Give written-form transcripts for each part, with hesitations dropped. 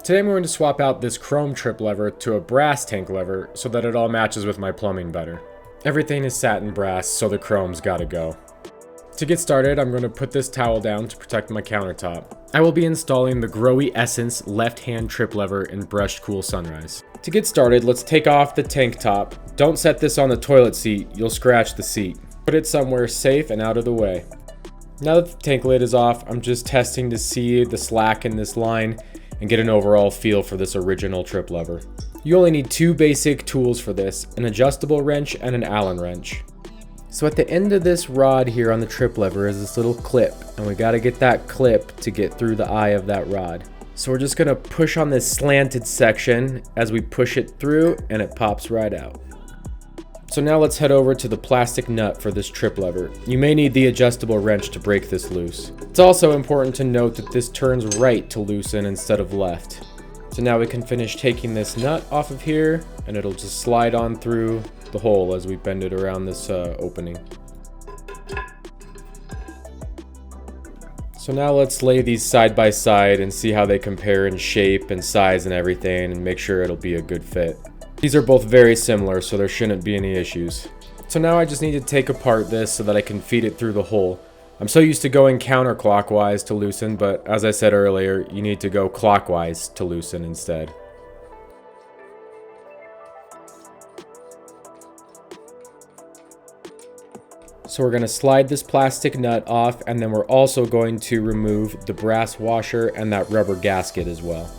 Today I'm going to swap out this chrome trip lever to a brass tank lever so that it all matches with my plumbing better. Everything is satin brass, so the chrome's gotta go. To get started, I'm going to put this towel down to protect my countertop. I will be installing the Grohe Essence left-hand trip lever in Brushed Cool Sunrise. To get started, let's take off the tank top. Don't set this on the toilet seat, you'll scratch the seat. Put it somewhere safe and out of the way. Now that the tank lid is off, I'm just testing to see the slack in this line and get an overall feel for this original trip lever. You only need two basic tools for this, an adjustable wrench and an Allen wrench. So at the end of this rod here on the trip lever is this little clip, and we gotta get that clip to get through the eye of that rod. So we're just gonna push on this slanted section as we push it through, and it pops right out. So now let's head over to the plastic nut for this trip lever. You may need the adjustable wrench to break this loose. It's also important to note that this turns right to loosen instead of left. So now we can finish taking this nut off of here, and it'll just slide on through the hole as we bend it around this opening. So now let's lay these side by side and see how they compare in shape and size and everything, and make sure it'll be a good fit. These are both very similar, so there shouldn't be any issues. So now I just need to take apart this so that I can feed it through the hole. I'm so used to going counterclockwise to loosen, but as I said earlier, you need to go clockwise to loosen instead. So we're going to slide this plastic nut off, and then we're also going to remove the brass washer and that rubber gasket as well.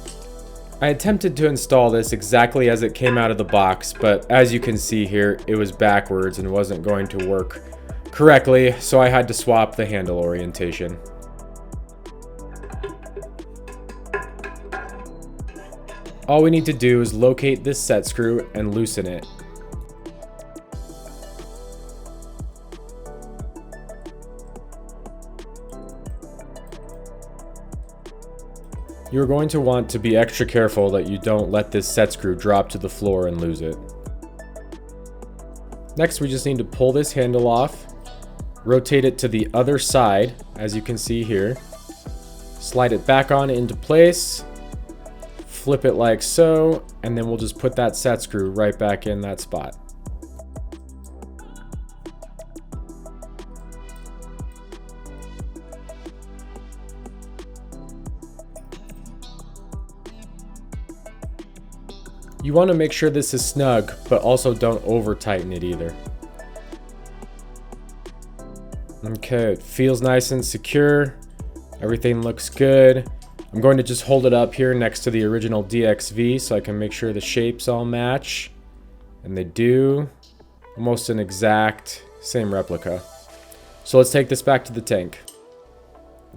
I attempted to install this exactly as it came out of the box, but as you can see here, it was backwards and wasn't going to work correctly, so I had to swap the handle orientation. All we need to do is locate this set screw and loosen it. You're going to want to be extra careful that you don't let this set screw drop to the floor and lose it. Next, we just need to pull this handle off, rotate it to the other side, as you can see here, slide it back on into place, flip it like so, and then we'll just put that set screw right back in that spot. You want to make sure this is snug, but also don't over tighten it either. Okay, it feels nice and secure. Everything looks good. I'm going to just hold it up here next to the original DXV so I can make sure the shapes all match. And they do. Almost an exact same replica. So let's take this back to the tank.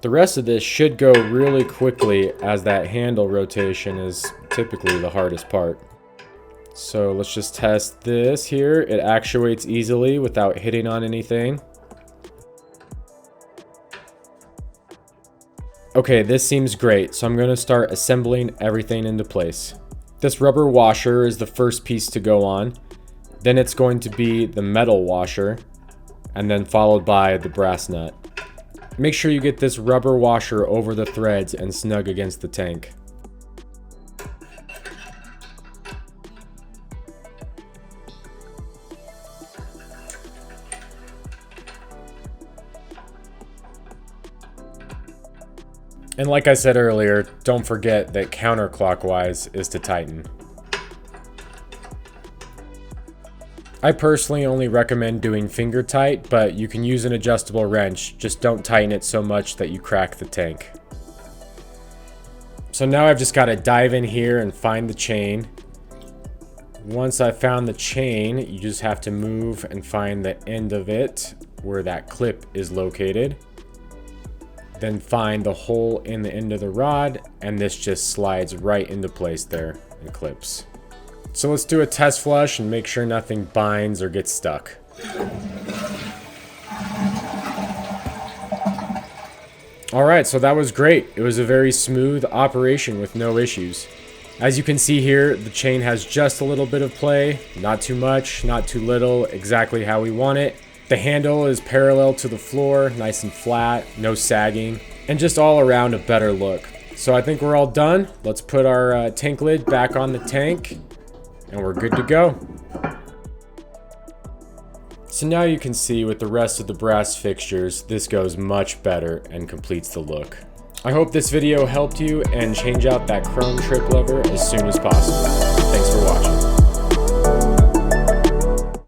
The rest of this should go really quickly, as that handle rotation is typically the hardest part. So let's just test this here. It actuates easily without hitting on anything. Okay, this seems great, so I'm going to start assembling everything into place. This rubber washer is the first piece to go on. Then it's going to be the metal washer, and then followed by the brass nut. Make sure you get this rubber washer over the threads and snug against the tank. And like I said earlier, don't forget that counterclockwise is to tighten. I personally only recommend doing finger tight, but you can use an adjustable wrench. Just don't tighten it so much that you crack the tank. So now I've just got to dive in here and find the chain. Once I've found the chain, you just have to move and find the end of it where that clip is located. Then find the hole in the end of the rod, and this just slides right into place there and clips. So let's do a test flush and make sure nothing binds or gets stuck. Alright, so that was great. It was a very smooth operation with no issues. As you can see here, the chain has just a little bit of play, not too much, not too little, exactly how we want it. The handle is parallel to the floor, nice and flat, no sagging, and just all around a better look. So I think we're all done. Let's put our tank lid back on the tank and we're good to go. So now you can see with the rest of the brass fixtures, this goes much better and completes the look. I hope this video helped you, and change out that chrome trip lever as soon as possible. Thanks for watching.